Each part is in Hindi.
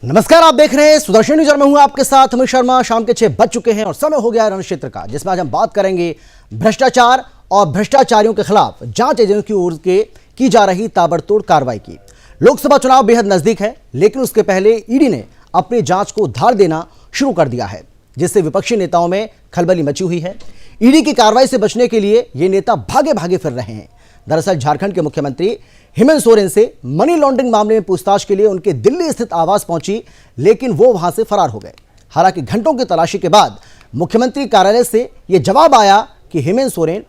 नमस्कार, आप देख रहे हैं सुदर्शन न्यूज और मैं हूं आपके साथ अमित शर्मा। शाम के 6 बज चुके हैं और समय हो गया है रण क्षेत्र का, जिसमें आज हम बात करेंगे भ्रष्टाचार और भ्रष्टाचारियों के खिलाफ जांच एजेंसियों की ओर से की जा रही ताबड़तोड़ कार्रवाई की। लोकसभा चुनाव बेहद नजदीक है, लेकिन उसके पहले ईडी ने अपनी जांच को धार देना शुरू कर दिया है, जिससे विपक्षी नेताओं में खलबली मची हुई है। ईडी की कार्रवाई से बचने के लिए ये नेता भागे भागे फिर रहे हैं। दरअसल झारखंड के मुख्यमंत्री हेमंत सोरेन से मनी लॉन्ड्रिंग मामले में पूछताछ के लिए उनके दिल्ली स्थित आवास पहुंची, लेकिन वो वहां से फरार हो गए। हालांकि घंटों की तलाशी के बाद मुख्यमंत्री कार्यालय से यह जवाब आया कि हेमंत सोरेन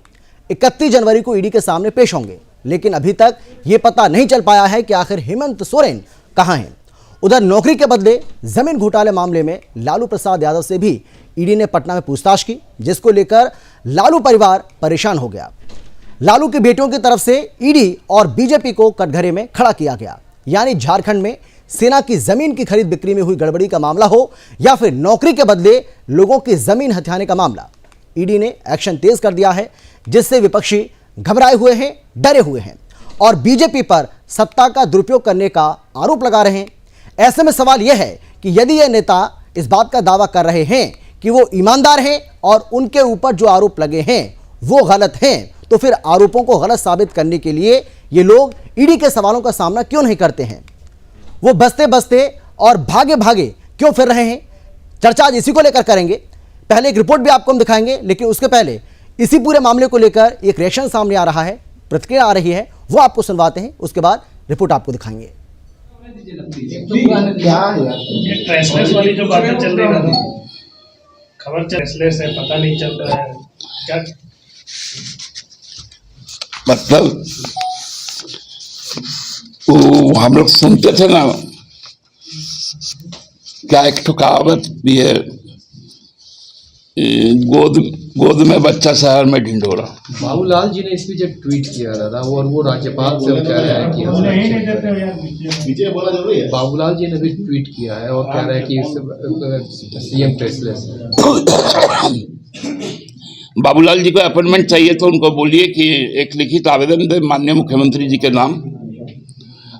31 जनवरी को ईडी के सामने पेश होंगे, लेकिन अभी तक यह पता नहीं चल पाया है कि आखिर हेमंत सोरेन कहां हैं। उधर नौकरी के बदले जमीन घोटाले मामले में लालू प्रसाद यादव से भी ईडी ने पटना में पूछताछ की, जिसको लेकर लालू परिवार परेशान हो गया। लालू की बेटियों की तरफ से ईडी और बीजेपी को कटघरे में खड़ा किया गया। यानी झारखंड में सेना की जमीन की खरीद बिक्री में हुई गड़बड़ी का मामला हो या फिर नौकरी के बदले लोगों की जमीन हथियाने का मामला, ईडी ने एक्शन तेज कर दिया है, जिससे विपक्षी घबराए हुए हैं, डरे हुए हैं और बीजेपी पर सत्ता का दुरुपयोग करने का आरोप लगा रहे हैं। ऐसे में सवाल यह है कि यदि यह नेता इस बात का दावा कर रहे हैं कि वो ईमानदार हैं और उनके ऊपर जो आरोप लगे हैं वो गलत हैं, तो फिर आरोपों को गलत साबित करने के लिए ये लोग ईडी के सवालों का सामना क्यों नहीं करते हैं? वो बसते बसते और भागे भागे क्यों फिर रहे हैं? चर्चा आज इसी को लेकर करेंगे। पहले एक रिपोर्ट भी आपको हम दिखाएंगे, लेकिन उसके पहले इसी पूरे मामले को लेकर एक रिएक्शन सामने आ रहा है, प्रतिक्रिया आ रही है, वो आपको सुनवाते हैं, उसके बाद रिपोर्ट आपको दिखाएंगे। ट्रेसलेस वाली जो बातें चल रही है, खबर ट्रेसलेस है, पता नहीं चल रहा है क्या, मतलब वो हम लोग सुनते थे ना, क्या एक तो कहावत भी है, गोद में बच्चा शहर में ढिंढोरा। बाबूलाल जी ने इस बीच एक ट्वीट किया था और वो राज्यपाल से कह रहे हैं कि बाबूलाल जी ने भी ट्वीट किया है और कह रहे हैं कि सीएम ट्रेसलेस है। बाबूलाल जी को अपॉइंटमेंट चाहिए तो उनको बोलिए कि एक लिखित आवेदन दे माननीय मुख्यमंत्री जी के नाम।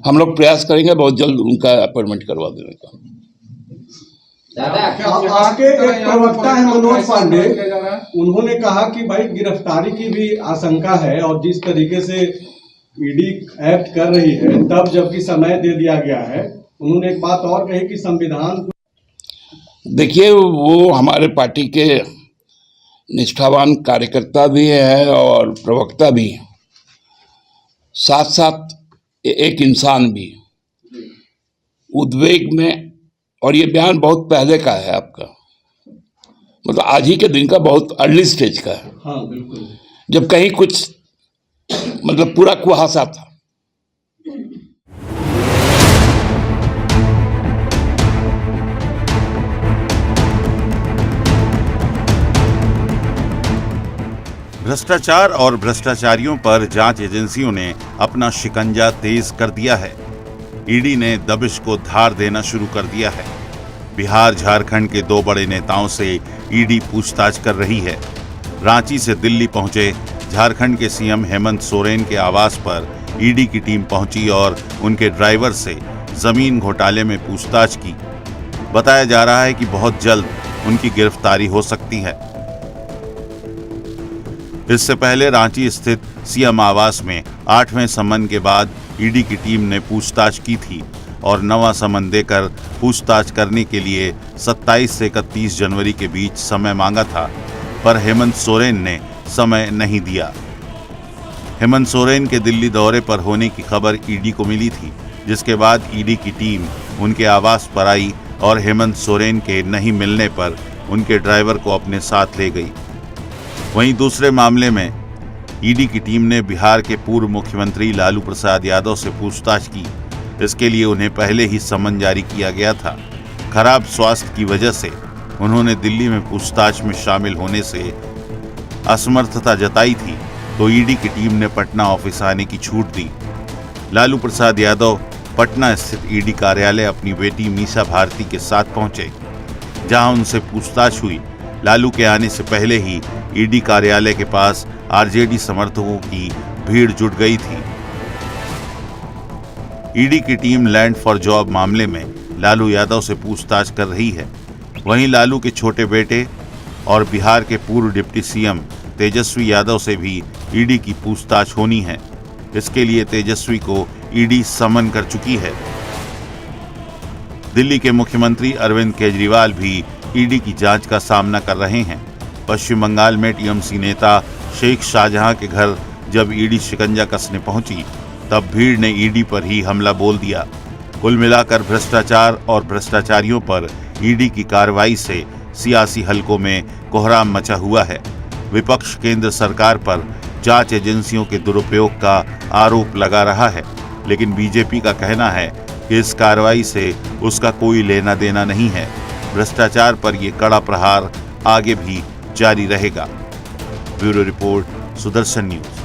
हम लोग प्रयास करेंगे बहुत जल्द उनका अपॉइंटमेंट करवा देने का। आपके एक प्रवक्ता है मनोज पांडे, उन्होंने कहा कि भाई गिरफ्तारी की भी आशंका है और जिस तरीके से ईडी एक्ट कर रही है, तब जबकि समय दे दिया गया है। उन्होंने एक बात और कही कि संविधान, देखिए वो हमारे पार्टी के निष्ठावान कार्यकर्ता भी है और प्रवक्ता भी, साथ साथ एक इंसान भी। उद्वेग में, और ये बयान बहुत पहले का है आपका, मतलब आज ही के दिन का, बहुत अर्ली स्टेज का है। हाँ बिल्कुल, जब कहीं कुछ मतलब पूरा कुहासा था। भ्रष्टाचार और भ्रष्टाचारियों पर जांच एजेंसियों ने अपना शिकंजा तेज कर दिया है। ईडी ने दबिश को धार देना शुरू कर दिया है। बिहार झारखंड के 2 बड़े नेताओं से ईडी पूछताछ कर रही है। रांची से दिल्ली पहुंचे झारखंड के सीएम हेमंत सोरेन के आवास पर ईडी की टीम पहुंची और उनके ड्राइवर से जमीन घोटाले में पूछताछ की। बताया जा रहा है कि बहुत जल्द उनकी गिरफ्तारी हो सकती है। इससे पहले रांची स्थित सीएम आवास में 8वें समन के बाद ईडी की टीम ने पूछताछ की थी और 9वां समन देकर पूछताछ करने के लिए 27 से 31 जनवरी के बीच समय मांगा था, पर हेमंत सोरेन ने समय नहीं दिया। हेमंत सोरेन के दिल्ली दौरे पर होने की खबर ईडी को मिली थी, जिसके बाद ईडी की टीम उनके आवास पर आई और हेमंत सोरेन के नहीं मिलने पर उनके ड्राइवर को अपने साथ ले गई। वहीं दूसरे मामले में ईडी की टीम ने बिहार के पूर्व मुख्यमंत्री लालू प्रसाद यादव से पूछताछ की। इसके लिए उन्हें पहले ही समन जारी किया गया था। खराब स्वास्थ्य की वजह से उन्होंने दिल्ली में पूछताछ में शामिल होने से असमर्थता जताई थी, तो ईडी की टीम ने पटना ऑफिस आने की छूट दी। लालू प्रसाद यादव पटना स्थित ईडी कार्यालय अपनी बेटी मीसा भारती के साथ पहुंचे, जहां उनसे पूछताछ हुई। लालू के आने से पहले ही ईडी कार्यालय के पास आरजेडी समर्थकों की भीड़ जुट गई थी। ईडी की टीम लैंड फॉर जॉब मामले में लालू यादव से पूछताछ कर रही है। वहीं लालू के छोटे बेटे और बिहार के पूर्व डिप्टी सीएम तेजस्वी यादव से भी ईडी की पूछताछ होनी है। इसके लिए तेजस्वी को ईडी समन कर चुकी है। दिल्ली के मुख्यमंत्री अरविंद केजरीवाल भी ईडी की जांच का सामना कर रहे हैं। पश्चिम बंगाल में टीएमसी नेता शेख शाहजहां के घर जब ईडी शिकंजा कसने पहुंची, तब भीड़ ने ईडी पर ही हमला बोल दिया। कुल मिलाकर भ्रष्टाचार और भ्रष्टाचारियों पर ईडी की कार्रवाई से सियासी हलकों में कोहराम मचा हुआ है। विपक्ष केंद्र सरकार पर जांच एजेंसियों के दुरुपयोग का आरोप लगा रहा है, लेकिन बीजेपी का कहना है कि इस कार्रवाई से उसका कोई लेना देना नहीं है। भ्रष्टाचार पर यह कड़ा प्रहार आगे भी जारी रहेगा। Bureau report, Sudarshan news.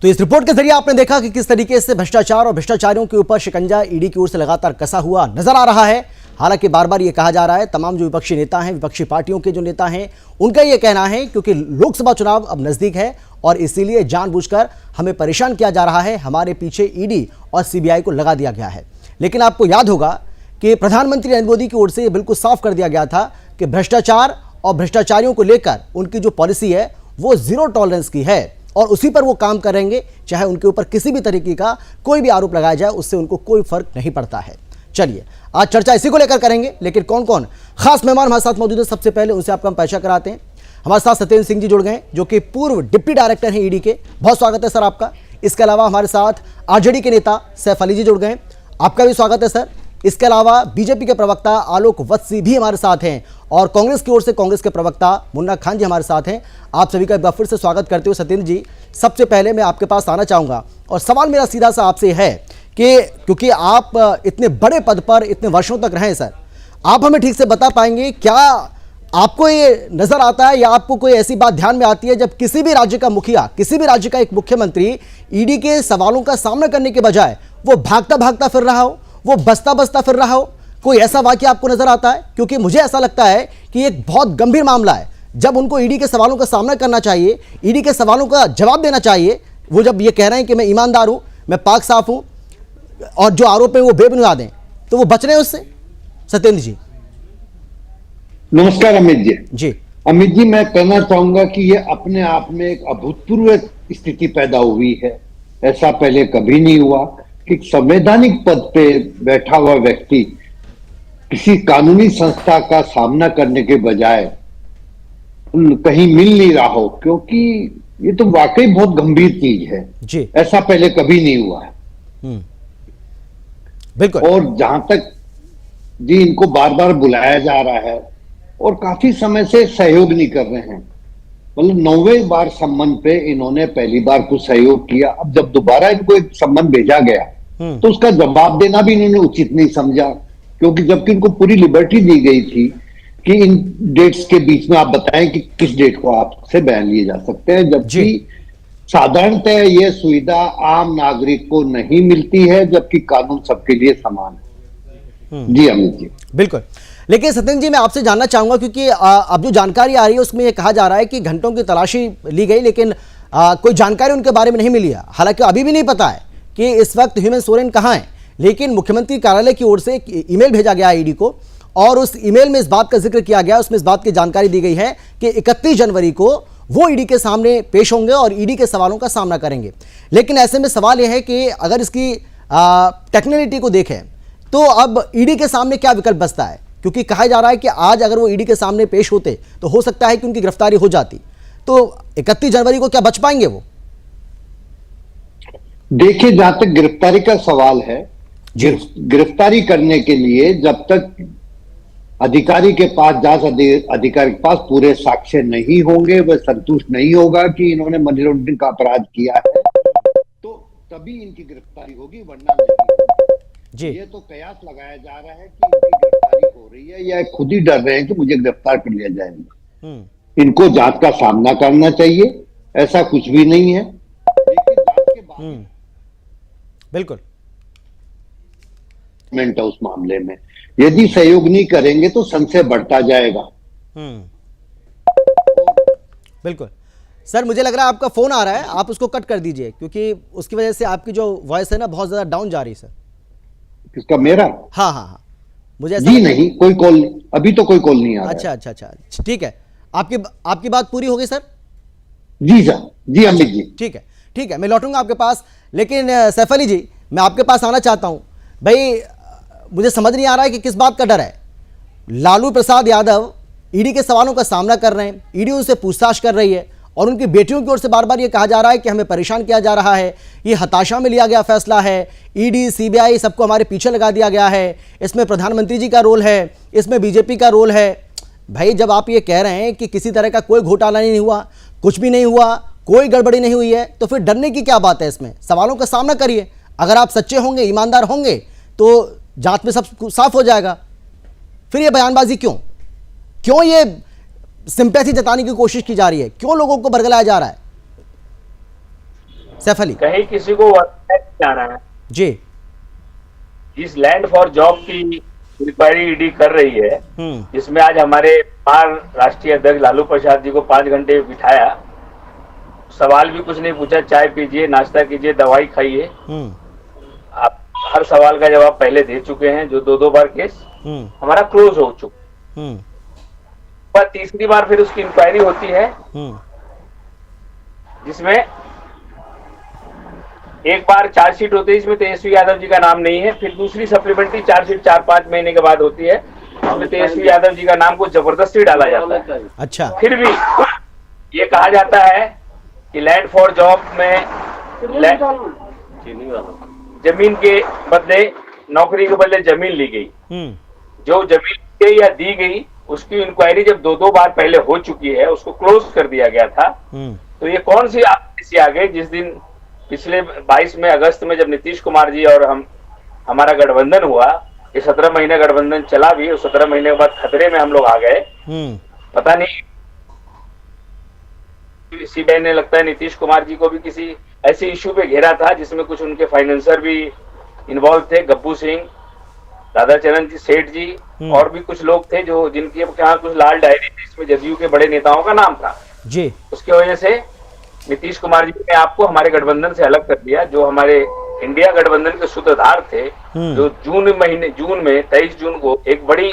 तो इस रिपोर्ट के जरिए आपने देखा कि किस तरीके से भ्रष्टाचार और भ्रष्टाचारियों के ऊपर शिकंजा ईडी की ओर से लगातार कसा हुआ नजर आ रहा है। हालांकि बार बार ये कहा जा रहा है, तमाम जो विपक्षी नेता हैं, विपक्षी पार्टियों के जो नेता हैं, उनका ये कहना है क्योंकि लोकसभा चुनाव अब नजदीक है और इसीलिए जानबूझकर हमें परेशान किया जा रहा है, हमारे पीछे ईडी और सीबीआई को लगा दिया गया है। लेकिन आपको याद होगा कि प्रधानमंत्री नरेंद्र मोदी की ओर से बिल्कुल साफ कर दिया गया था कि भ्रष्टाचार और भ्रष्टाचारियों को लेकर उनकी जो पॉलिसी है वो जीरो टॉलरेंस की है और उसी पर वो काम करेंगे, चाहे उनके ऊपर किसी भी तरीके का कोई भी आरोप लगाया जाए, उससे उनको कोई फर्क नहीं पड़ता है। चलिए आज चर्चा इसी को लेकर करेंगे, लेकिन कौन कौन खास मेहमान हमारे साथ मौजूद है, सबसे पहले उनसे आपका हम परिचय कराते हैं। हमारे साथ सत्येंद्र सिंह जी जुड़ गए, जो कि पूर्व डिप्टी डायरेक्टर हैं ईडी के। बहुत स्वागत है सर आपका। इसके अलावा हमारे साथ आरजेडी के नेता सैफ अली जी जुड़ गए, आपका भी स्वागत है सर। इसके अलावा बीजेपी के प्रवक्ता आलोक वत्सी भी हमारे साथ हैं और कांग्रेस की ओर से कांग्रेस के प्रवक्ता मुन्ना खान जी हमारे साथ हैं। आप सभी का एक बार फिर से स्वागत करते हुए सत्येंद्र जी, सबसे पहले मैं आपके पास आना चाहूँगा और सवाल मेरा सीधा सा आपसे है कि क्योंकि आप इतने बड़े पद पर इतने वर्षों तक रहे सर, आप हमें ठीक से बता पाएंगे क्या आपको ये नज़र आता है या आपको कोई ऐसी बात ध्यान में आती है जब किसी भी राज्य का मुखिया, किसी भी राज्य का एक मुख्यमंत्री ईडी के सवालों का सामना करने के बजाय वो भागता भागता फिर रहा हो, वो बसता बसता फिर रहा हो? कोई ऐसा वाकया आपको नजर आता है? क्योंकि मुझे ऐसा लगता है कि एक बहुत गंभीर मामला है। जब उनको ईडी के सवालों का सामना करना चाहिए, ईडी के सवालों का जवाब देना चाहिए, वो जब ये कह रहे हैं कि मैं ईमानदार हूं, मैं पाक साफ हूं और जो आरोप है वो बेबुनियाद हैं, तो वो बच रहे हैं उससे। सत्येंद्र जी नमस्कार। अमित जी जी अमित जी, मैं कहना चाहूंगा कि ये अपने आप में एक अभूतपूर्व स्थिति पैदा हुई है। ऐसा पहले कभी नहीं हुआ कि संवैधानिक पद पे बैठा हुआ व्यक्ति किसी कानूनी संस्था का सामना करने के बजाय कहीं मिल नहीं रहा हो, क्योंकि ये तो वाकई बहुत गंभीर चीज है जी। ऐसा पहले कभी नहीं हुआ है। बिल्कुल। और जहां तक जी इनको बार बार बुलाया जा रहा है और काफी समय से सहयोग नहीं कर रहे हैं। मतलब 9वें बार सम्मन पे इन्होंने पहली बार कुछ सहयोग किया, अब जब दोबारा इनको एक सम्मन भेजा गया तो उसका जवाब देना भी इन्होंने उचित नहीं समझा, क्योंकि जबकि इनको पूरी लिबर्टी दी गई थी कि इन डेट्स के बीच में आप बताएं कि किस डेट को आपसे बयान लिए जा सकते हैं, जबकि साधारणतः यह सुविधा आम नागरिक को नहीं मिलती है, जबकि कानून सबके लिए समान है। जी अमित जी बिल्कुल। लेकिन सत्येंद्र जी मैं आपसे जानना चाहूंगा, क्योंकि अब जो जानकारी आ रही है उसमें यह कहा जा रहा है कि घंटों की तलाशी ली गई लेकिन कोई जानकारी उनके बारे में नहीं मिली है। हालांकि अभी भी नहीं पता है कि इस वक्त हेमंत सोरेन कहाँ हैं, लेकिन मुख्यमंत्री कार्यालय की ओर से एक ईमेल भेजा गया ईडी को और उस ईमेल में इस बात का जिक्र किया गया, उसमें इस बात की जानकारी दी गई है कि 31 जनवरी को वो ईडी के सामने पेश होंगे और ईडी के सवालों का सामना करेंगे। लेकिन ऐसे में सवाल यह है कि अगर इसकी टेक्निकलिटी को देखें तो अब ईडी के सामने क्या विकल्प बचता है, क्योंकि कहा जा रहा है कि आज अगर वो ईडी के सामने पेश होते तो हो सकता है कि उनकी गिरफ्तारी हो जाती, तो 31 जनवरी को क्या बच पाएंगे वो? देखिए, जहां तक गिरफ्तारी का सवाल है, गिरफ्तारी करने के लिए जब तक अधिकारी के पास, जांच अधिकारी के पास पूरे साक्ष्य नहीं होंगे, वह संतुष्ट नहीं होगा कि इन्होंने मनी लॉन्ड्रिंग का अपराध किया है, तो तभी इनकी गिरफ्तारी होगी, वरना नहीं जी। ये तो कयास लगाया जा रहा है कि इनकी गिरफ्तारी हो रही है या खुद ही डर रहे हैं कि मुझे गिरफ्तार कर लिया जाएगा। इनको जांच का सामना करना चाहिए, ऐसा कुछ भी नहीं है। लेकिन जांच के बाद बिल्कुल उस मामले में यदि सहयोग नहीं करेंगे तो संशय बढ़ता जाएगा। बिल्कुल। सर मुझे लग रहा है आपका फोन आ रहा है, आप उसको कट कर दीजिए, क्योंकि उसकी वजह से आपकी जो वॉइस है ना बहुत ज्यादा डाउन जा रही है सर। किसका, मेरा? हाँ हाँ हाँ, मुझे ऐसा जी नहीं, कोई कॉल नहीं, अभी तो कोई कॉल नहीं आ रहा है। अच्छा अच्छा अच्छा, ठीक है। आपकी बात पूरी हो गई सर? जी सर, जी अमित जी। ठीक है ठीक है, मैं लौटूंगा आपके पास। लेकिन सैफ अली जी, मैं आपके पास आना चाहता हूं भाई, मुझे समझ नहीं आ रहा है कि किस बात का डर है। लालू प्रसाद यादव ईडी के सवालों का सामना कर रहे हैं, ईडी उनसे पूछताछ कर रही है, और उनकी बेटियों की ओर से बार बार ये कहा जा रहा है कि हमें परेशान किया जा रहा है, ये हताशा में लिया गया फैसला है, ईडी सीबीआई सबको हमारे पीछे लगा दिया गया है, इसमें प्रधानमंत्री जी का रोल है, इसमें बीजेपी का रोल है। भाई जब आप ये कह रहे हैं कि किसी तरह का कोई घोटाला नहीं हुआ, कुछ भी नहीं हुआ, कोई गड़बड़ी नहीं हुई है, तो फिर डरने की क्या बात है? इसमें सवालों का सामना करिए। अगर आप सच्चे होंगे, ईमानदार होंगे, तो जांच में सब साफ हो जाएगा। फिर ये बयानबाजी क्यों ये सिंपैथी जताने की कोशिश की जा रही है? क्यों लोगों को बरगलाया जा रहा है? सैफ अली, कहीं किसी को जा रहा है जी, इस लैंड फॉर जॉब की इंक्वायरी ईडी कर रही है, जिसमें आज हमारे राष्ट्रीय अध्यक्ष लालू प्रसाद जी को 5 घंटे बिठाया, सवाल भी कुछ नहीं पूछा, चाय पीजिए, नाश्ता कीजिए, दवाई खाइए। आप हर सवाल का जवाब पहले दे चुके हैं, जो 2 बार केस हमारा क्लोज हो चुका। पर तीसरी बार फिर उसकी इंक्वायरी होती है, जिसमें एक बार चार्जशीट होती है, इसमें तेजस्वी यादव जी का नाम नहीं है, फिर दूसरी सप्लीमेंट्री चार्जशीट 4-5 महीने के बाद होती है, उसमें तेजस्वी यादव जी का नाम को जबरदस्ती डाला जाता है। अच्छा, फिर भी ये कहा जाता है कि लैंड फॉर जॉब में जमीन के बदले, नौकरी के बदले जमीन ली गई, जो जमीन ली गई या दी गई, उसकी इंक्वायरी जब 2 बार पहले हो चुकी है, उसको क्लोज कर दिया गया था। तो ये कौन सी आपसी आ गई जिस दिन पिछले 22 में अगस्त में जब नीतीश कुमार जी और हमारा गठबंधन हुआ, ये 17 महीने गठबंधन चला भी, और 17 महीने के बाद खतरे में हम लोग आ गए। पता नहीं सीबीआई ने, लगता है नीतीश कुमार जी को भी किसी ऐसे इश्यू पे घेरा था जिसमें कुछ उनके फाइनेंसर भी इन्वॉल्व थे, गब्बू सिंह, राधाचरण जी, सेठ जी, और भी कुछ लोग थे जो जिनके यहाँ कुछ लाल डायरी थी, इसमें जदयू के बड़े नेताओं का नाम था जी। उसकी वजह से नीतीश कुमार जी ने आपको हमारे गठबंधन से अलग कर दिया, जो हमारे इंडिया गठबंधन के सूत्रधार थे, जो जून में 23 जून को एक बड़ी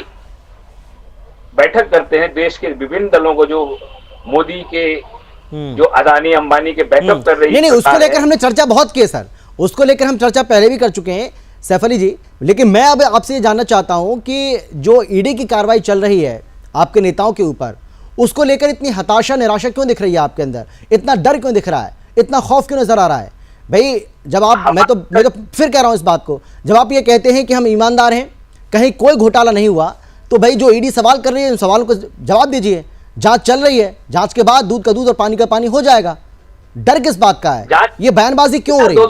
बैठक करते हैं देश के विभिन्न दलों को, जो मोदी के, जो अदानी अंबानी के बैकअप कर रही है। नहीं, उसको लेकर हमने चर्चा बहुत की है सर, उसको लेकर हम चर्चा पहले भी कर चुके हैं सैफ अली जी। लेकिन मैं अब आपसे ये जानना चाहता हूं कि जो ईडी की कार्रवाई चल रही है आपके नेताओं के ऊपर, उसको लेकर इतनी हताशा, निराशा क्यों दिख रही है आपके अंदर? इतना डर क्यों दिख रहा है? इतना खौफ क्यों नजर आ रहा है? भाई जब आप, मैं तो फिर कह रहा हूं इस बात को, जब आप ये कहते हैं कि हम ईमानदार हैं, कहीं कोई घोटाला नहीं हुआ, तो भाई जो ईडी सवाल कर रही है उन सवालों को जवाब दीजिए। जांच चल रही है, जांच के बाद दूध का दूध और पानी का पानी हो जाएगा। डर किस बात का है? ये बयानबाजी क्यों हो रही है?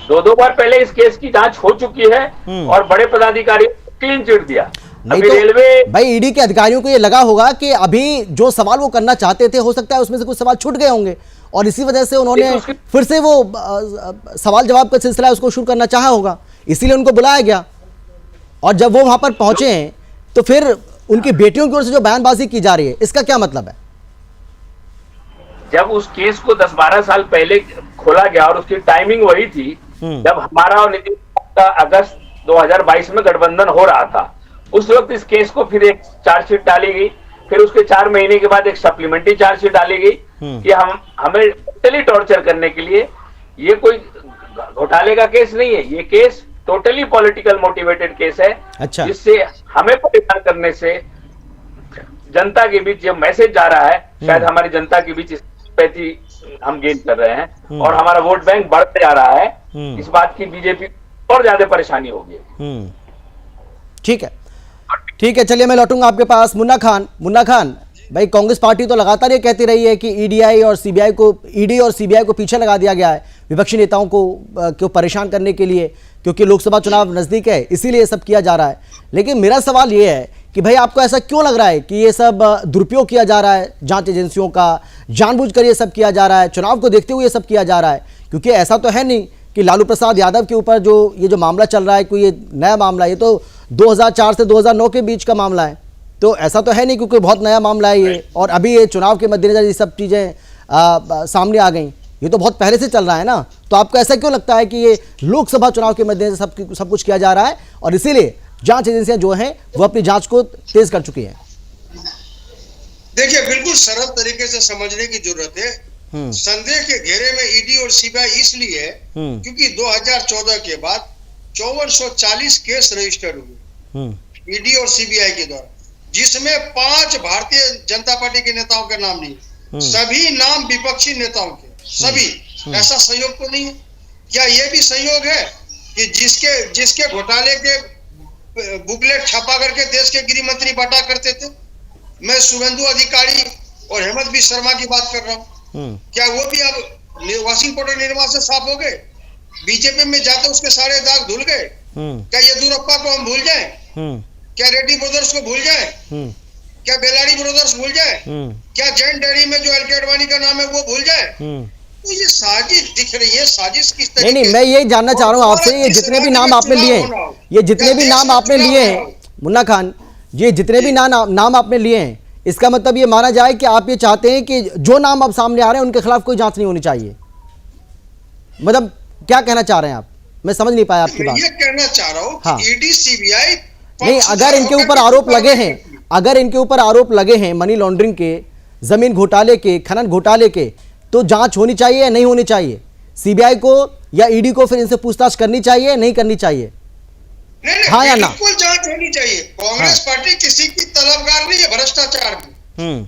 2 बार पहले इस केस की जांच हो चुकी है, और बड़े पदाधिकारी क्लीन चिट दिया। नहीं तो रेलवे, भाई ईडी के अधिकारियों को ये लगा होगा कि अभी जो सवाल वो करना चाहते थे, हो सकता है उसमें से कुछ सवाल छूट गए होंगे, और इसी वजह से उन्होंने फिर से वो सवाल जवाब का सिलसिला उसको शुरू करना चाहा होगा, इसीलिए उनको बुलाया गया। और जब वो वहां पर पहुंचे हैं, तो फिर उनकी बेटियों की ओर से जो बयानबाजी की जा रही है, इसका क्या मतलब है? जब उस केस को 10-12 साल पहले खोला गया, और उसकी टाइमिंग वही थी जब हमारा और नीतीश का अगस्त 2022 में गठबंधन हो रहा था, उस वक्त इस केस को फिर एक चार्जशीट डाली गई, फिर उसके 4 महीने के बाद एक सप्लीमेंट्री चार्जशीट डाली गई कि हमें टोटली टॉर्चर करने के लिए। ये कोई घोटाले का केस नहीं है, ये case totally political motivated case है। अच्छा। जिससे हमें परेशान करने से जनता के बीच जो मैसेज जा रहा है, शायद हमारी जनता के बीच सिंपैथी हम गेन कर रहे हैं, और हमारा वोट बैंक बढ़ते जा रहा है। इस बात की बीजेपी और ज्यादा परेशानी होगी। ठीक है, ठीक है, चलिए मैं लौटूंगा आपके पास। मुन्ना खान भाई, कांग्रेस पार्टी तो लगातार ये कहती रही है कि ईडी और सीबीआई को पीछे लगा दिया गया है विपक्षी नेताओं को परेशान करने के लिए, क्योंकि लोकसभा चुनाव नजदीक है, इसीलिए ये सब किया जा रहा है। लेकिन मेरा सवाल ये है कि भाई आपको ऐसा क्यों लग रहा है कि ये सब दुरुपयोग किया जा रहा है, जांच एजेंसियों का जानबूझकर ये सब किया जा रहा है, चुनाव को देखते हुए ये सब किया जा रहा है? क्योंकि ऐसा तो है नहीं कि लालू प्रसाद यादव के ऊपर ये जो मामला चल रहा है कोई ये नया मामला है, ये तो 2004 से 2009 के बीच का मामला है। तो ऐसा तो है नहीं क्योंकि बहुत नया मामला है ये, और अभी ये चुनाव के मद्देनजर ये सब चीज़ें सामने आ गई। ये तो बहुत पहले से चल रहा है ना, तो आपको ऐसा क्यों लगता है कि ये लोकसभा चुनाव के मद्देनजर सब कुछ किया जा रहा है और इसीलिए जांच एजेंसियां जो हैं वो अपनी जांच को तेज कर चुकी हैं? देखिए, बिल्कुल सरल तरीके से समझने की जरूरत है। संदेह के घेरे में ईडी और सीबीआई इसलिए है क्योंकि 2014 के बाद 5440 केस रजिस्टर्ड हुए ईडी और सीबीआई के द्वारा, जिसमें 5 भारतीय जनता पार्टी के नेताओं के नाम नहीं, सभी नाम विपक्षी नेताओं के, सभी। ऐसा संयोग तो नहीं है? क्या यह भी संयोग है कि जिसके घोटाले के बुकलेट छपा करके देश के गृह मंत्री बांटा करते थे? मैं शुभेंदु अधिकारी और हेमंत बी शर्मा की बात कर रहा हूँ। क्या वो भी अब वॉशिंग पाउडर निर्मा से साफ हो गए? बीजेपी में जाते उसके सारे दाग धुल गए? क्या येदियुरप्पा को हम भूल जाएं? क्या रेड्डी ब्रदर्स को भूल जाएं? क्या बेलारी ब्रदर्स भूल जाएं? क्या जैन डेयरी में जो एलके अडवाणी का नाम है वो भूल जाए? तो ये साजिश दिख रही है। साजिश किस तरीके? नहीं, मैं ये जानना चाह रहा हूँ आपसे, ये जितने भी नाम आपने लिए हैं, ये जितने भी नाम आपने लिए हैं मुन्ना खान, ये जितने भी नाम आपने लिए हैं, इसका मतलब ये माना जाए कि आप ये चाहते हैं कि जो नाम अब सामने आ रहे हैं उनके खिलाफ कोई जांच नहीं होनी चाहिए? मतलब क्या कहना चाह रहे हैं आप? मैं समझ नहीं पाया आपकी बात। ये कहना चाह रहा हूँ हाँ। ईडी सीबीआई नहीं, अगर इनके ऊपर आरोप लगे हैं, अगर इनके ऊपर आरोप लगे हैं मनी लॉन्ड्रिंग के, जमीन घोटाले के, खनन घोटाले के, तो जांच होनी चाहिए या नहीं होनी चाहिए? सीबीआई को या ईडी को फिर इनसे पूछताछ करनी चाहिए, नहीं करनी चाहिए? नहीं, हाँ या ना? बिल्कुल जांच होनी चाहिए। कांग्रेस पार्टी किसी की तलबगार नहीं है भ्रष्टाचार में।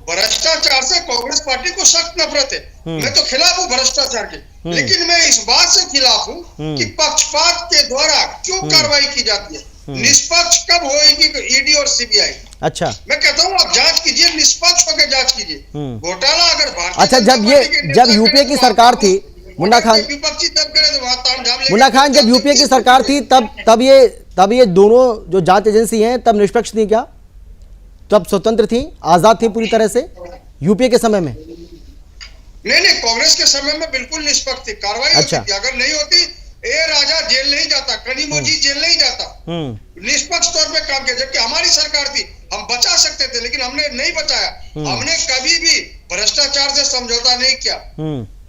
भ्रष्टाचार से कांग्रेस पार्टी को सख्त नफरत है। मैं तो खिलाफ हूँ भ्रष्टाचार के, लेकिन मैं इस बात से खिलाफ हूँ कि पक्षपात के द्वारा क्यों कार्रवाई की जाती है। निष्पक्ष कब होगी ईडी और सीबीआई? अच्छा, मैं कहता हूँ आप जांच कीजिए, निष्पक्ष होकर जांच कीजिए। घोटाला अगर भारतीय अच्छा, जब यूपीए की सरकार थी मुन्ना खान, विपक्षी दल करे तो वहां तामझाम लेके मुन्ना खान, जब यूपीए की सरकार थी तब ये दोनों जो जांच एजेंसी हैं तब निष्पक्ष थी क्या? तब स्वतंत्र थी, आजाद थी पूरी तरह से यूपीए के समय में? नहीं, कांग्रेस के समय में बिल्कुल निष्पक्ष थी, कार्रवाई अच्छा। होती थी। अगर नहीं होती, ए राजा जेल नहीं जाता, कनीमोजी जेल नहीं जाता। निष्पक्ष तौर पे काम किया। जबकि हमारी सरकार थी, हम बचा सकते थे, लेकिन हमने नहीं बचाया। हमने कभी भी भ्रष्टाचार से समझौता नहीं किया,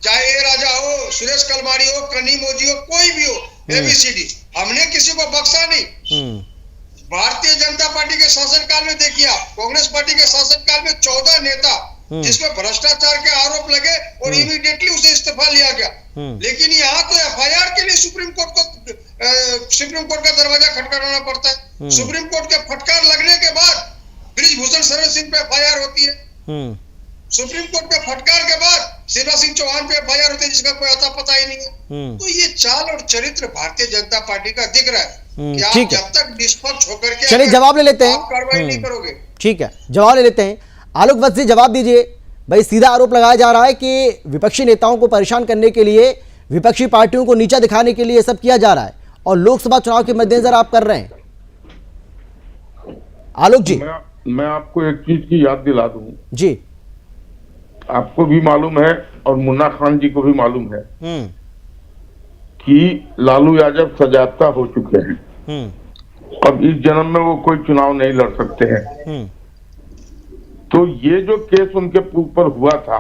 चाहे ए राजा हो, सुरेश कलमारी हो, कनीमोजी हो, कोई भी हो, एबीसीडी, हमने किसी को बख्शा नहीं। भारतीय जनता पार्टी के शासनकाल में देखिए आप, कांग्रेस पार्टी के शासनकाल में 14 नेता जिसमें भ्रष्टाचार के आरोप लगे और इमीडिएटली उसे इस्तीफा लिया गया। लेकिन यहाँ तो एफआईआर के लिए सुप्रीम कोर्ट का दरवाजा खटखटाना पड़ता है। सुप्रीम कोर्ट के फटकार लगने के बाद ब्रिजभूषण शरण सिंह पे एफआईआर होती है। सुप्रीम कोर्ट के फटकार के बाद शिवराज सिंह चौहान पे एफआईआर होती है, जिसका कोई अता पता ही नहीं है। तो ये चाल और चरित्र भारतीय जनता पार्टी का दिख रहा है कि आप जब तक निष्पक्ष होकर के चलिए जवाब ले लेते हैं, कार्रवाई नहीं करोगे। ठीक है, जवाब ले लेते हैं। आलोक वत्स जी, जवाब दीजिए। भाई, सीधा आरोप लगाया जा रहा है कि विपक्षी नेताओं को परेशान करने के लिए, विपक्षी पार्टियों को नीचा दिखाने के लिए सब किया जा रहा है, और लोकसभा चुनाव के मद्देनजर आप कर रहे हैं। आलोक जी, मैं आपको एक चीज की याद दिला दूं जी। आपको भी मालूम है और मुन्ना खान जी को भी मालूम है कि लालू यादव सजायाफ्ता हो चुके हैं। अब इस जन्म में वो कोई चुनाव नहीं लड़ सकते हैं। तो ये जो केस उनके ऊपर हुआ था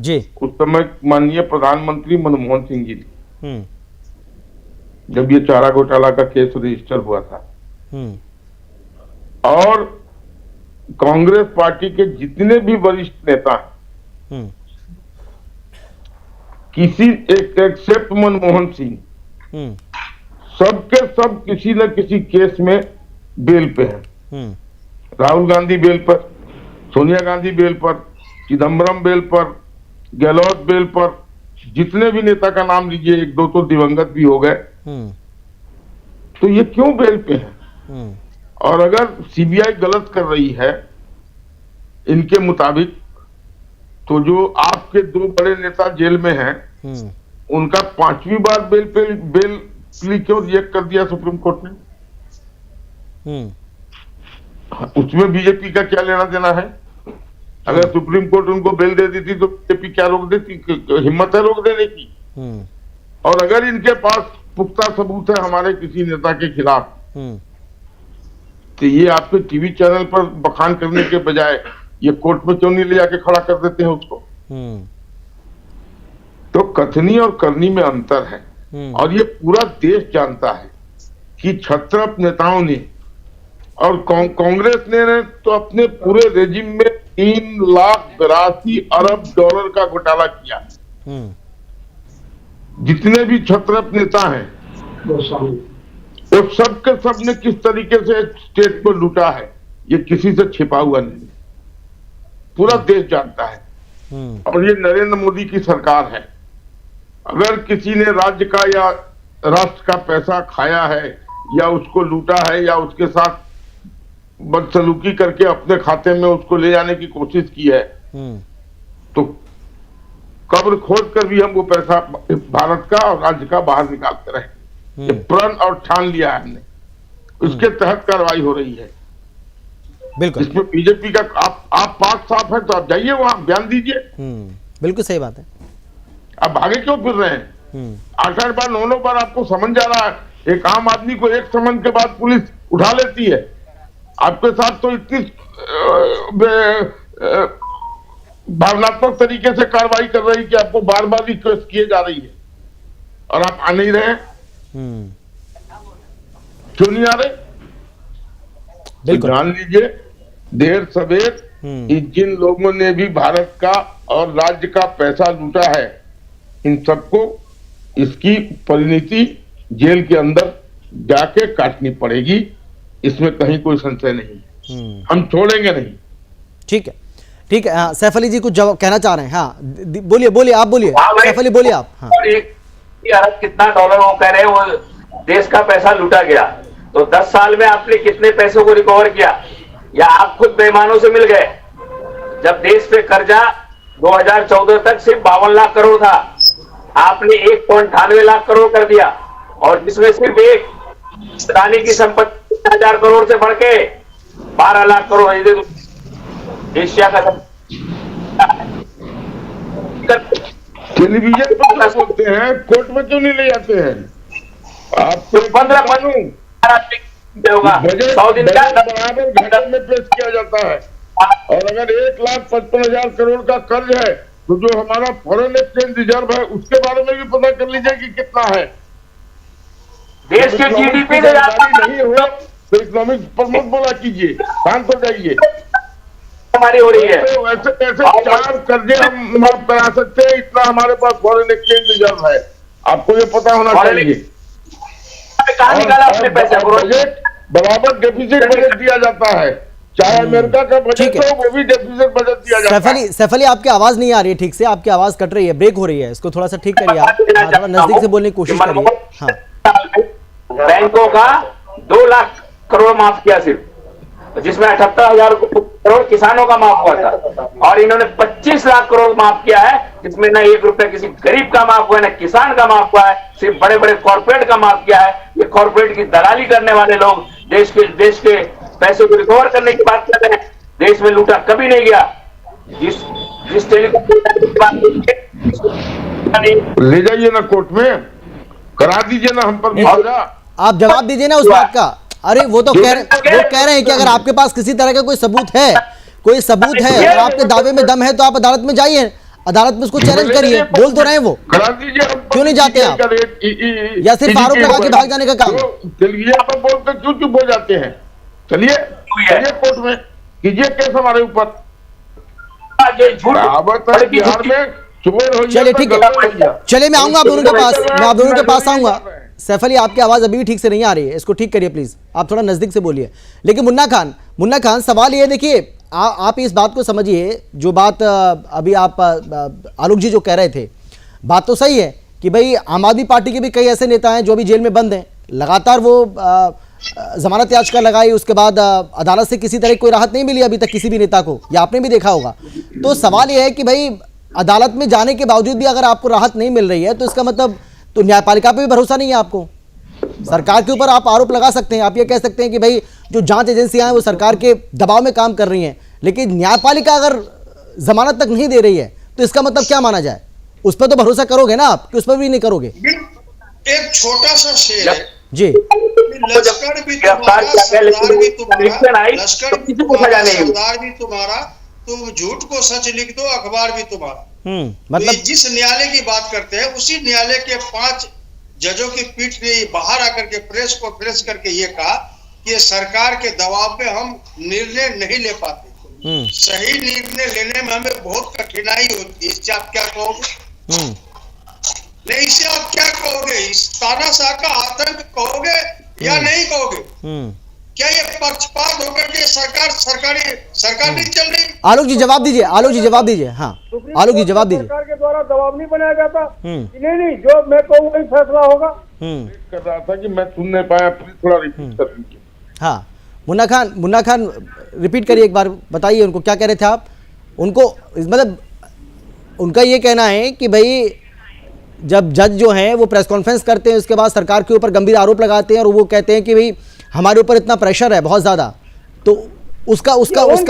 जी, उस समय माननीय प्रधानमंत्री मनमोहन सिंह जी थे, जब ये चारा घोटाला का केस रजिस्टर हुआ था। और कांग्रेस पार्टी के जितने भी वरिष्ठ नेता हैं, किसी एक्सेप्ट मनमोहन सिंह, सबके सब किसी न किसी केस में बेल पे है। राहुल गांधी बेल पर, सोनिया गांधी बेल पर, चिदम्बरम बेल पर, गहलोत बेल पर, जितने भी नेता का नाम लीजिए, 1-2 तो दिवंगत भी हो गए। तो ये क्यों बेल पे है? और अगर सीबीआई गलत कर रही है इनके मुताबिक, तो जो आपके 2 बड़े नेता जेल में हैं, उनका 5वीं बार बेल प्ली क्यों रिजेक्ट कर दिया सुप्रीम कोर्ट ने? उसमें बीजेपी का क्या लेना देना है? अगर सुप्रीम कोर्ट उनको बेल दे देती तो बीजेपी क्या रोक देती? हिम्मत है रोक देने की? और अगर इनके पास पुख्ता सबूत है हमारे किसी नेता के खिलाफ, तो ये आपके टीवी चैनल पर बखान करने के बजाय ये कोर्ट में क्यों नहीं ले जाके खड़ा कर देते हैं उसको? तो कथनी और करनी में अंतर है। और ये पूरा देश जानता है कि क्षत्रप नेताओं ने और कांग्रेस ने तो अपने पूरे रेजिम में 3,82 अरब डॉलर का घोटाला किया। जितने भी क्षत्रप नेता हैं वो सब के सब ने किस तरीके से स्टेट को लूटा है, ये किसी से छिपा हुआ नहीं, पूरा देश जानता है। और ये नरेंद्र मोदी की सरकार है। अगर किसी ने राज्य का या राष्ट्र का पैसा खाया है या उसको लूटा है या उसके साथ बदसलूकी करके अपने खाते में उसको ले जाने की कोशिश की है, तो कब्र खोद कर भी हम वो पैसा भारत का और राज्य का बाहर निकालते रहे। ये प्रण और ठान लिया है हमने, उसके तहत कार्रवाई हो रही है। बिल्कुल, इसमें बीजेपी का आप पाक साफ है तो आप जाइए वहां बयान दीजिए। बिल्कुल सही बात है। आप आगे क्यों फिर रहे हैं? 8 बार 9 बार आपको समन जा रहा है। एक आम आदमी को एक समन के बाद पुलिस उठा लेती है, आपके साथ तो इतनी भावनात्मक तरीके से कार्रवाई कर रही कि आपको बार बार रिक्वेस्ट किए जा रही है और आप आ नहीं रहे। क्यों नहीं आ रहे? बिल्कुल, तो जान लीजिए देर सवेर जिन लोगों ने भी भारत का और राज्य का पैसा लूटा है, इन सबको इसकी परिणति जेल के अंदर जाके काटनी पड़ेगी, इसमें कहीं कोई संशय नहीं। हम छोड़ेंगे नहीं। ठीक है, ठीक है। हाँ, सैफ अली जी कुछ जवाब कहना चाह रहे हैं। हाँ, बोलिए बोलिए, आप बोलिए सैफ अली, बोलिए आप। हाँ, अरब कितना डॉलर वो कह रहे हैं, वो देश का पैसा लूटा गया, तो 10 साल में आपने कितने पैसों को रिकवर किया, या आप खुद बेईमानों से मिल गए? जब देश पे कर्जा 2014 तक सिर्फ 52 लाख करोड़ था, आपने 1.98 लाख करोड़ कर दिया, और जिसमें सिर्फ एक रानी की संपत्ति 1000 करोड़ से बढ़ के 12 लाख करोड़ एशिया का। टेलीविजन पर क्या बोलते हैं, कोर्ट में क्यों नहीं ले जाते हैं? आपको 15 बजट 100 दिन का बराबर घंटे में पेश किया जाता है। और अगर 1,55,000 करोड़ का कर्ज है तो जो हमारा फॉरेन एक्सचेंज रिजर्व है उसके बारे में भी पता कर लीजिए कि कितना है। देश के जीडीपी से नहीं हुआ तो इकोनॉमिक प्रमोट बोला कीजिए, शांत हो जाइए। हमारी हो रही है वैसे कैसे 4 कर्जे हम माफ करा सकते हैं, इतना हमारे पास फॉरेन एक्सचेंज रिजर्व है, आपको ये पता होना चाहिए। कहाँ निकाला अपने पैसे? बजट बराबर डेफिसिट बजट दिया जाता है, चाहे अमेरिका का बजट हो वो भी डेफिसिट बजट दिया जाता है। सैफ अली आपकी आवाज नहीं आ रही है ठीक से, आपकी आवाज कट रही है, ब्रेक हो रही है, इसको थोड़ा सा ठीक करिए आप, थोड़ा नजदीक से बोलने की कोशिश करिए। हाँ, बैंकों का 2 लाख करोड़ माफ किया सिर्फ, जिसमें 78,000 करोड़ किसानों का माफ हुआ था, और इन्होंने 25 लाख करोड़ माफ किया है, जिसमें न 1 रुपया किसी गरीब का माफ हुआ है, न किसान का माफ हुआ है, सिर्फ बड़े बड़े कॉर्पोरेट का माफ किया है। ये कॉर्पोरेट की दलाली करने वाले लोग देश के पैसों को रिकवर करने की बात कर रहे हैं। देश में लूटा कभी नहीं गया। जिस टेलीकॉम ले जाइए ना कोर्ट में, करा दीजिए ना हम पर मुआवजा। आप जवाब दीजिए ना उस बात का। अरे वो तो कह रहे हैं कि अगर आपके पास किसी तरह का कोई सबूत है और आपके दावे में दम है तो आप अदालत में जाइए, अदालत में उसको चैलेंज करिए। बोल तो रहे हैं वो, करा दीजिए। क्यों नहीं जाते आप? या सिर्फ आरोप लगा के भाग जाने का काम? यहाँ पर बोलकर क्यों चुप हो जाते हैं? चलिए कोर्ट में कीजिए केस हमारे ऊपर। बिहार में चलिए ठीक है, चलिए मैं आऊंगा आप दोनों के पास, मैं आप दोनों के पास आऊंगा। सैफ अली आपकी आवाज अभी भी ठीक से नहीं आ रही है, इसको ठीक करिए प्लीज, आप थोड़ा नजदीक से बोलिए। लेकिन मुन्ना खान सवाल ये देखिए, आप इस बात को समझिए, जो बात अभी आप आलोक जी जो कह रहे थे, बात तो सही है कि भाई आम आदमी पार्टी के भी कई ऐसे नेता हैं जो अभी जेल में बंद हैं, लगातार वो जमानत याचिका लगाई, उसके बाद अदालत से किसी तरह कोई राहत नहीं मिली अभी तक किसी भी नेता को, या आपने भी देखा होगा। तो सवाल यह है कि भाई अदालत में जाने के बावजूद भी अगर आपको राहत नहीं मिल रही है तो इसका मतलब तो न्यायपालिका पे भी भरोसा नहीं है आपको। सरकार के ऊपर आप आरोप लगा सकते हैं, आप ये कह सकते हैं कि भाई जो जांच एजेंसियां हैं वो सरकार के दबाव में काम कर रही हैं, लेकिन न्यायपालिका अगर जमानत तक नहीं दे रही है तो इसका मतलब क्या माना जाए? उस पर तो भरोसा करोगे ना आप, कि उस पर भी नहीं करोगे? एक छोटा सा शेर है जी, को जब लश्कर भी गिरफ्तार तुम्हारा, किया गया, सरदार भी लेकिन तुम्हारा, कनेक्शन आई लश्कर तो भी किसी को तुम्हारा, सजा नहीं हुई। सरदार भी तुम्हारा, तुम झूठ को सच लिख दो, अखबार भी तुम्हारा। मतलब तो जिस न्यायालय की बात करते हैं उसी न्यायालय के 5 जजों की पीठ ने बाहर आकर के प्रेस कॉन्फ्रेंस करके ये कहा कि सरकार के दबाव में हम निर्णय नहीं ले पाते, सही निर्णय लेने में हमें बहुत कठिनाई होती है। इससे आप क्या कहोगे? नहीं, इसे आप क्या कहोगे? इस तानाशाह का आतंक कहोगे या नहीं कहोगे? क्या ये पक्षपात होकर के सरकार नहीं चल रही? आलोक जी जवाब दीजिए, आलोक जी जवाब दीजिए। हाँ आलोक जी जवाब दीजिए। सरकार के द्वारा दबाव नहीं बनाया जाता नहीं, जो मैं कहूँ वही फैसला होगा। कर रहा था कि मैं सुन नहीं पाया, प्लीज थोड़ा रिपीट कर दीजिए। हाँ मुन्ना खान रिपीट करिए एक बार, बताइए उनको क्या कह रहे थे आप। उनको मतलब उनका ये कहना है कि भाई जब जज जो हैं वो प्रेस कॉन्फ्रेंस करते हैं, उसके बाद सरकार के ऊपर गंभीर आरोप लगाते हैं और वो कहते हैं कि भाई हमारे ऊपर इतना प्रेशर है बहुत ज्यादा, तो उसका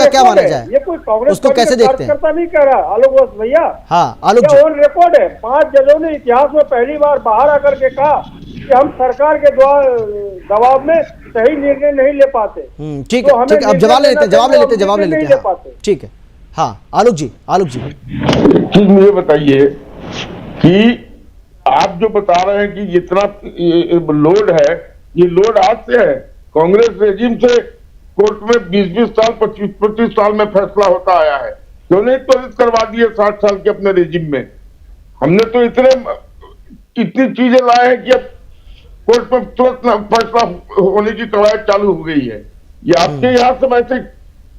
क्या माना जाए? ये कोई कांग्रेस उसको कैसे देखते हैं? नहीं कह रहा आलोक बस भैया। हाँ आलोक जी, ऑन रिकॉर्ड है, 5 जजों ने इतिहास में पहली बार बाहर आकर के कहा कि हम सरकार के दबाव में सही निर्णय नहीं ले पाते। ठीक है, ठीक है, अब जवाब ले लेते हैं। ठीक है, हाँ आलोक जी ठीक, मुझे बताइए कि आप जो बता रहे हैं कि जितना लोड है, ये लोड आज से है। कांग्रेस रेजिम से कोर्ट में 20-20 साल 25-25 साल में फैसला होता आया है, क्यों नहीं त्वरित करवा दिए 60 साल के अपने रेजिम में? हमने तो इतनी चीजें लाए हैं कि अब कोर्ट में तुरंत फैसला होने की कवायद चालू हो गई है। ये आपके यहाँ से वैसे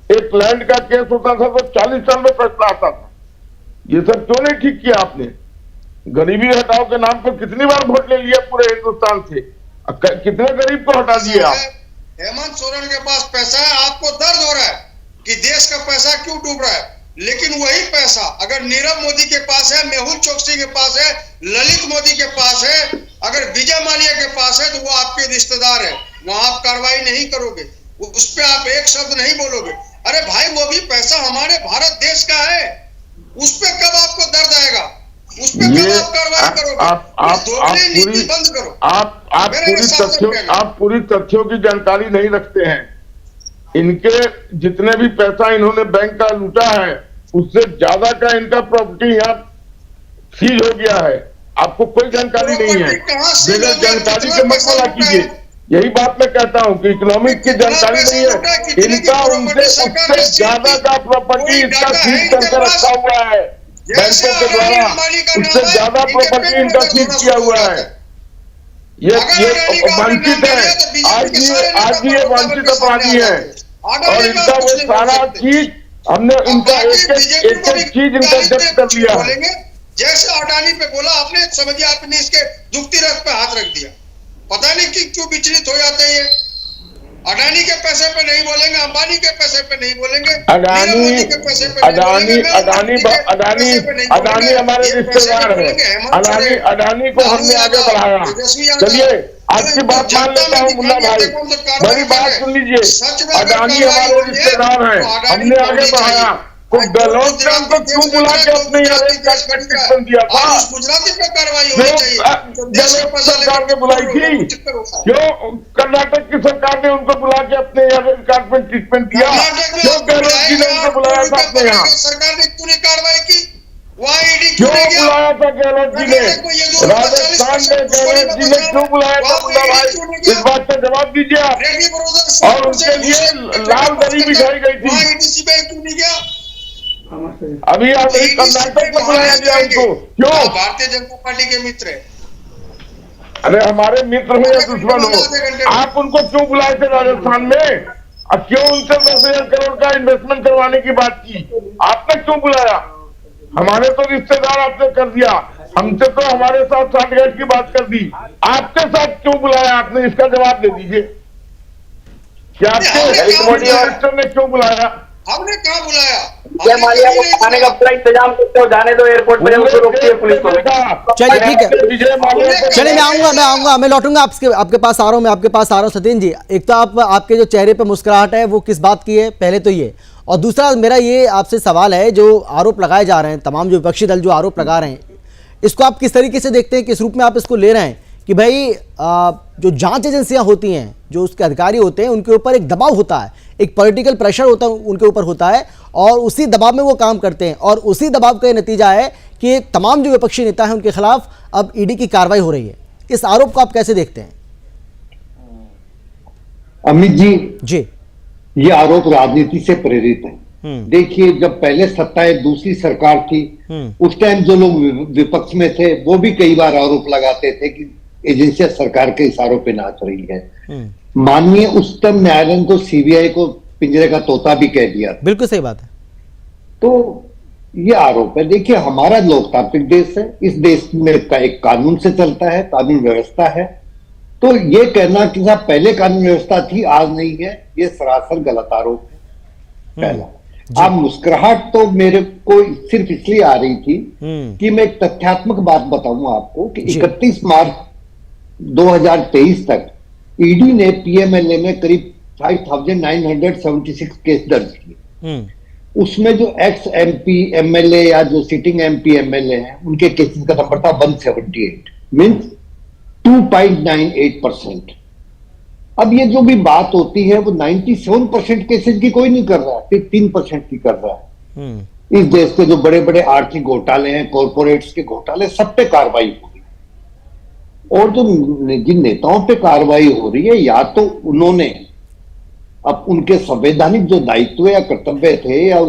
एक लैंड का केस होता था तो 40 साल में फैसला आता था। ये सब क्यों नहीं ठीक किया आपने? गरीबी हटाओ के नाम पर कितनी बार वोट ले लिया पूरे हिंदुस्तान से, कितने गरीब को हटा दिए आप? हेमंत सोरेन के पास पैसा है, आपको दर्द हो रहा है कि देश का पैसा क्यों डूब रहा है, लेकिन वही पैसा अगर नीरव मोदी के पास है, मेहुल चोकसी के पास है, ललित मोदी के पास है, अगर विजय माल्या के पास है, तो वो आपके रिश्तेदार है, वहां आप कार्रवाई नहीं करोगे, उस पर आप एक शब्द नहीं बोलोगे। अरे भाई, वो भी पैसा हमारे भारत देश का है, उस पर कब आपको दर्द आएगा? उस पे कब आप कार्रवाई करोगे? आप पूरी तथ्यों की जानकारी नहीं रखते हैं। इनके जितने भी पैसा इन्होंने बैंक का लूटा है, उससे ज्यादा का इनका प्रॉपर्टी यहाँ सीज हो गया है। आपको कोई जानकारी नहीं है, बिना जानकारी के मत बोला कीजिए। यही बात मैं कहता हूँ कि इकोनॉमिक की जानकारी नहीं है इनका, उससे ज्यादा का प्रॉपर्टी इनका सीज करके रखा हुआ है बैंकों के द्वारा, उससे ज्यादा प्रॉपर्टी इनका सीज किया हुआ है। ये वंचित है, आज ये वंचित अपराधी है और इनका वो सारा चीज हमने इनका एक चीज इनका जब्त कर लिया है। जैसे अडानी पे बोला आपने, समझिए आपने इसके दुखती रथ पे हाथ रख दिया। पता नहीं कि क्यों विचलित हो जाते हैं। अडानी के पैसे पे नहीं बोलेंगे, अंबानी के पैसे पे नहीं बोलेंगे, अडानी हमारे रिश्तेदार है। अडानी को हमने आगे बढ़ाया। चलिए आज की बात मान लेता हूँ मुन्ना भाई, मेरी बात सुन लीजिए। अडानी हमारे रिश्तेदार है, हमने आगे बढ़ाया। तो गहलोत ने हमको क्यों बुला के अपने यहाँ दिया था? गहलोत सरकार ने बुलाई थी, क्यों कर्नाटक की सरकार ने उनको बुला के अपने यहाँ डिपार्टमेंट ट्रीटमेंट दिया? क्यों गहलोत जी ने उनको बुलाया था अपने यहाँ? सरकार ने पूरी कार्रवाई की, क्यों बुलाया था गहलोत जी ने? राजस्थान में गहलोत जी ने क्यों बुलाया था मुन्ना भाई? इस बात का जवाब दीजिए आप। और उनके लिए लाल दरी बिछाई गई थी। अभी कर्नाटक में बुलाया गया उनको, क्यों? भारतीय जनता पार्टी के मित्र है। अरे हमारे मित्र हो या दुश्मन हो, आप उनको क्यों बुलाए थे राजस्थान में? और क्यों उनसे 10,000 करोड़ का इन्वेस्टमेंट करवाने की बात की? आपने क्यों बुलाया? हमारे तो रिश्तेदार आपने कर दिया, हमसे तो हमारे साथ साठगांठ की बात कर दी, आपके साथ क्यों बुलाया आपने? इसका जवाब दे दीजिए। क्या आपके ने क्यों बुलाया? हमने कहा बुलाया? विजय माल्या को खाने का पूरा इंतजाम करते हो, जाने दो एयरपोर्ट पे, उसको रोकती है पुलिस को। चलिए ठीक है, चलिए मैं आऊंगा, मैं लौटूंगा आपके पास आ रहा हूँ सतीन जी। एक तो आपके जो चेहरे पे मुस्कुराहट है वो किस बात की है, पहले तो ये, और दूसरा मेरा ये आपसे सवाल है, जो आरोप लगाए जा रहे हैं, तमाम जो विपक्षी दल जो आरोप लगा रहे हैं, इसको आप किस तरीके से देखते हैं, किस रूप में आप इसको ले रहे हैं? कि भाई जो जांच एजेंसियां होती हैं, जो उसके अधिकारी होते हैं, उनके ऊपर एक दबाव होता है, एक पॉलिटिकल प्रेशर होता है, उनके ऊपर होता है, और उसी दबाव में वो काम करते हैं, और उसी दबाव का नतीजा है कि तमाम जो विपक्षी नेता हैं उनके खिलाफ अब ईडी की कार्रवाई हो रही है। इस आरोप को आप कैसे देखते हैं? अमित जी, जी, ये आरोप राजनीति से प्रेरित है। देखिए, जब पहले सत्ताएं दूसरी सरकार थी, उस टाइम जो लोग विपक्ष में थे वो भी कई बार आरोप लगाते थे कि एजेंसियां सरकार के इशारों पे नाच रही है। माननीय उच्चतम न्यायालय ने तो सीबीआई को पिंजरे का तोता भी कह दिया। बिल्कुल सही बात है। तो ये आरोप है। देखिए, हमारा लोकतांत्रिक देश है, इस देश में एक कानून से चलता है, कानून व्यवस्था है। तो ये कहना कि साहब पहले कानून व्यवस्था थी आज नहीं है, ये सरासर गलत आरोप है। पहला, आप मुस्कुराहट तो मेरे को सिर्फ इसलिए आ रही थी कि मैं एक तथ्यात्मक बात बताऊं आपको कि 31 मार्च 2023 तक ईडी ने पीएमएलए में करीब 5976 केस दर्ज किए। उसमें जो एक्स एमपी एमएलए या जो सिटिंग एमपी एमएलए हैं उनके केसेस का नंबर था 178, मीन्स 2.98%। अब ये जो भी बात होती है वो 97% केसेस की कोई नहीं कर रहा है, सिर्फ 3% की कर रहा है। इस देश के जो बड़े बड़े आर्थिक घोटाले हैं, कॉर्पोरेट्स के घोटाले, सब पे कार्रवाई हो रही है। और जो जिन नेताओं पे कार्रवाई हो रही है, या तो उन्होंने अब उनके संवैधानिक जो दायित्व या कर्तव्य थे, या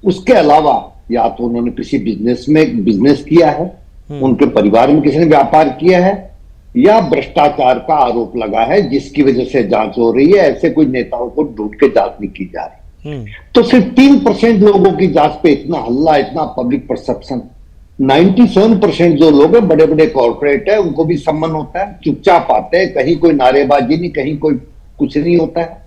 उसके अलावा या तो उन्होंने किसी बिजनेस में बिजनेस किया है, उनके परिवार में किसी ने व्यापार किया है, या भ्रष्टाचार का आरोप लगा है जिसकी वजह से जांच हो रही है। ऐसे कोई नेताओं को ढूंढ के जांच नहीं की जा रही। तो सिर्फ 3% लोगों की जांच पे इतना हल्ला, इतना पब्लिक परसेप्शन। 97% जो लोग हैं, बड़े बड़े कॉर्पोरेट है, उनको भी सम्मान होता है, चुपचाप आते हैं, कहीं कोई नारेबाजी नहीं, कहीं कोई कुछ नहीं होता है,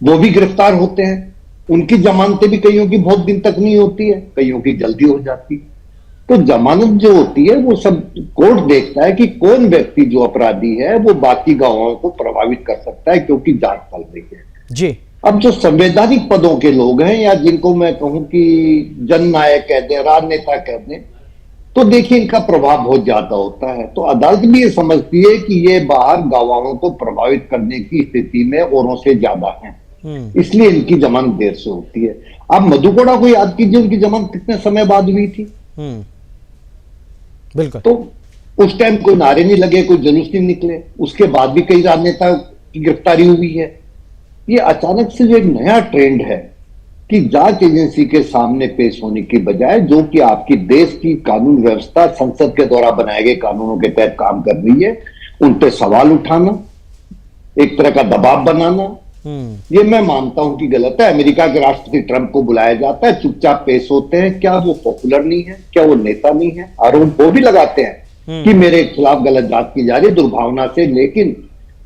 वो भी गिरफ्तार होते हैं। उनकी जमानतें भी कईयों की बहुत दिन तक नहीं होती है, कईयों की जल्दी हो जाती है। तो जमानत जो होती है वो सब कोर्ट देखता है कि कौन व्यक्ति जो अपराधी है वो बाकी गवाहों को प्रभावित कर सकता है, क्योंकि जांच चल रही है जी। अब जो संवैधानिक पदों के लोग हैं, या जिनको मैं कहूं कि जननायक कह दें, राजनेता कह दें, तो देखिए इनका प्रभाव बहुत ज्यादा होता है। तो अदालत भी ये समझती है कि ये बाहर गवाहों को प्रभावित करने की स्थिति में औरों से ज्यादा है, इसलिए इनकी जमानत देर से होती है। आप मधुकोड़ा को याद कीजिए, उनकी जमानत कितने समय बाद हुई थी। बिल्कुल। तो उस टाइम कोई नारे नहीं लगे, कोई जुलूस नहीं निकले, उसके बाद भी कई राजनेताओं की गिरफ्तारी हुई है। ये अचानक से जो एक नया ट्रेंड है कि जांच एजेंसी के सामने पेश होने की बजाय, जो कि आपकी देश की कानून व्यवस्था संसद के द्वारा बनाए गए कानूनों के तहत काम कर रही है, उन पे सवाल उठाना, एक तरह का दबाव बनाना, ये मैं मानता हूं कि गलत है। अमेरिका के राष्ट्रपति ट्रंप को बुलाया जाता है, चुपचाप पेश होते हैं। क्या वो पॉपुलर नहीं है? क्या वो नेता नहीं है? आरोप वो भी लगाते हैं कि मेरे खिलाफ गलत जांच की जा रही है दुर्भावना से, लेकिन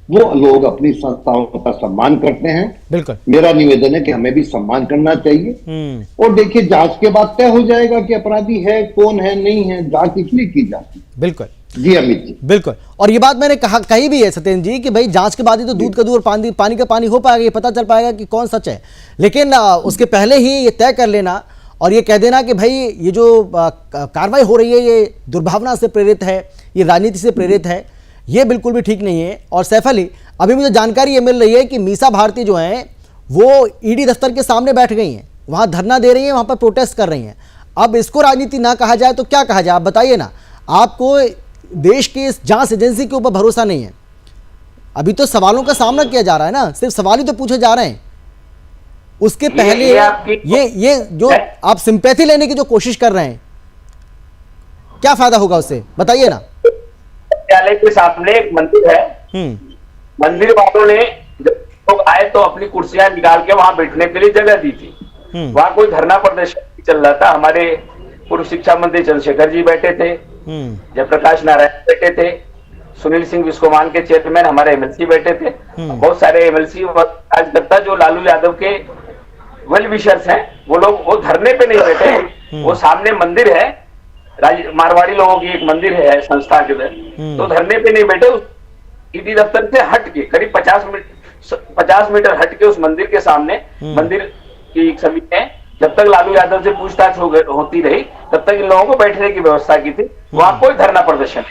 वो लोग अपनी संस्थाओं का सम्मान करते हैं। बिल्कुल। मेरा निवेदन है कि हमें भी सम्मान करना चाहिए। और देखिए, जांच के बाद तय हो जाएगा कि अपराधी है कौन है, नहीं है। जांच इसलिए की जाती है। बिल्कुल जी अमित जी, बिल्कुल। और ये बात मैंने कही भी है सत्येंद्र जी कि भाई जांच के बाद ही तो दूध का दूध और पानी का पानी हो पाएगा, ये पता चल पाएगा कि कौन सच है। लेकिन उसके पहले ही ये तय कर लेना और ये कह देना कि भाई ये जो कार्रवाई हो रही है ये दुर्भावना से प्रेरित है, ये राजनीति से प्रेरित है, ये बिल्कुल भी ठीक नहीं है। और सैफ अली, अभी मुझे जानकारी ये मिल रही है कि मीसा भारती जो हैं वो ईडी दफ्तर के सामने बैठ गई हैं, वहाँ धरना दे रही हैं, वहाँ पर प्रोटेस्ट कर रही हैं। अब इसको राजनीति ना कहा जाए तो क्या कहा जाए? आप बताइए ना। आपको देश की इस जांच एजेंसी के ऊपर भरोसा नहीं है? अभी तो सवालों का सामना किया जा रहा है ना, सिर्फ सवाल ही तो पूछे जा रहे हैं। उसके पहले ये जो आप सिंपैथी लेने की जो कोशिश कर रहे हैं, क्या फायदा होगा उससे? बताइए ना। विद्यालय के सामने एक मंदिर है, मंदिर वालों ने जब लोग आए तो अपनी कुर्सियां निकाल के वहां बैठने के लिए जगह दी थी। वहां कोई धरना प्रदर्शन नहीं चल रहा था। हमारे पूर्व शिक्षा मंत्री चंद्रशेखर जी बैठे थे, जयप्रकाश नारायण बैठे थे, सुनील सिंह विस्कोमान के चेयरमैन हमारे एमएलसी बैठे थे, बहुत सारे एमएलसी कार्यकर्ता जो लालू यादव के वेल विशर्स हैं, वो लोग वो धरने पे नहीं बैठे। वो सामने मंदिर है, मारवाड़ी लोगों की एक मंदिर है संस्था के अंदर, तो धरने पे नहीं बैठे। ईडी दफ्तर से हट के करीब 50 मीटर हट के उस मंदिर के सामने मंदिर की समिति है, जब तक लालू यादव से पूछताछ होती रही तब तक इन लोगों को बैठने की व्यवस्था की थी। वहां कोई धरना प्रदर्शन है।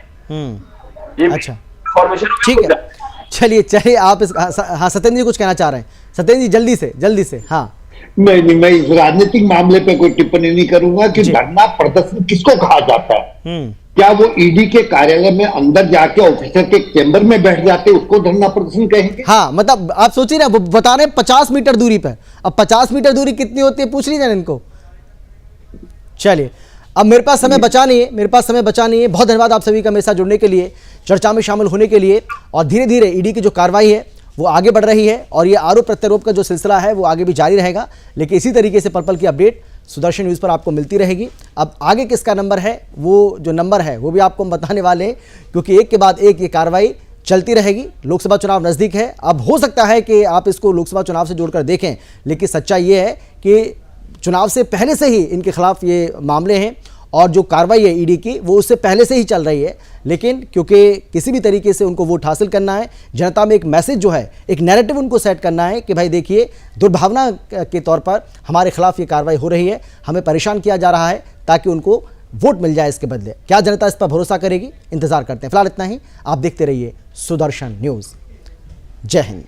ये अच्छा। इंफॉर्मेशन ठीक है, चलिए आप इस, हाँ सत्येंद्र जी कुछ कहना चाह रहे हैं। सत्येंद्र जी जल्दी से। हाँ नहीं, मैं इस राजनीतिक मामले पे कोई टिप्पणी नहीं करूंगा कि धरना प्रदर्शन किसको कहा जाता है। क्या वो ईडी के कार्यालय में अंदर जाके ऑफिसर के चेंबर में बैठ जाते उसको धरना प्रदर्शन कहेंगे? हाँ, मतलब आप सोचिए ना, बता रहे 50 मीटर दूरी पर। अब 50 मीटर दूरी कितनी होती है पूछ लीजिए इनको। चलिए, अब मेरे पास समय बचा नहीं है। बहुत धन्यवाद आप सभी का मेरे साथ जुड़ने के लिए, चर्चा में शामिल होने के लिए। और धीरे धीरे ईडी की जो कार्रवाई है वो आगे बढ़ रही है और ये आरोप प्रत्यारोप का जो सिलसिला है वो आगे भी जारी रहेगा। लेकिन इसी तरीके से पल की अपडेट सुदर्शन न्यूज़ पर आपको मिलती रहेगी। अब आगे किसका नंबर है, वो जो नंबर है वो भी आपको हम बताने वाले हैं, क्योंकि एक के बाद एक ये कार्रवाई चलती रहेगी। लोकसभा चुनाव नज़दीक है। अब हो सकता है कि आप इसको लोकसभा चुनाव से जोड़कर देखें, लेकिन सच्चाई ये है कि चुनाव से पहले से ही इनके खिलाफ ये मामले हैं और जो कार्रवाई है ईडी की वो उससे पहले से ही चल रही है। लेकिन क्योंकि किसी भी तरीके से उनको वोट हासिल करना है, जनता में एक मैसेज जो है, एक नैरेटिव उनको सेट करना है कि भाई देखिए, दुर्भावना के तौर पर हमारे खिलाफ ये कार्रवाई हो रही है, हमें परेशान किया जा रहा है, ताकि उनको वोट मिल जाए इसके बदले। क्या जनता इस पर भरोसा करेगी, इंतजार करते हैं। फिलहाल इतना ही। आप देखते रहिए सुदर्शन न्यूज़। जय हिंद।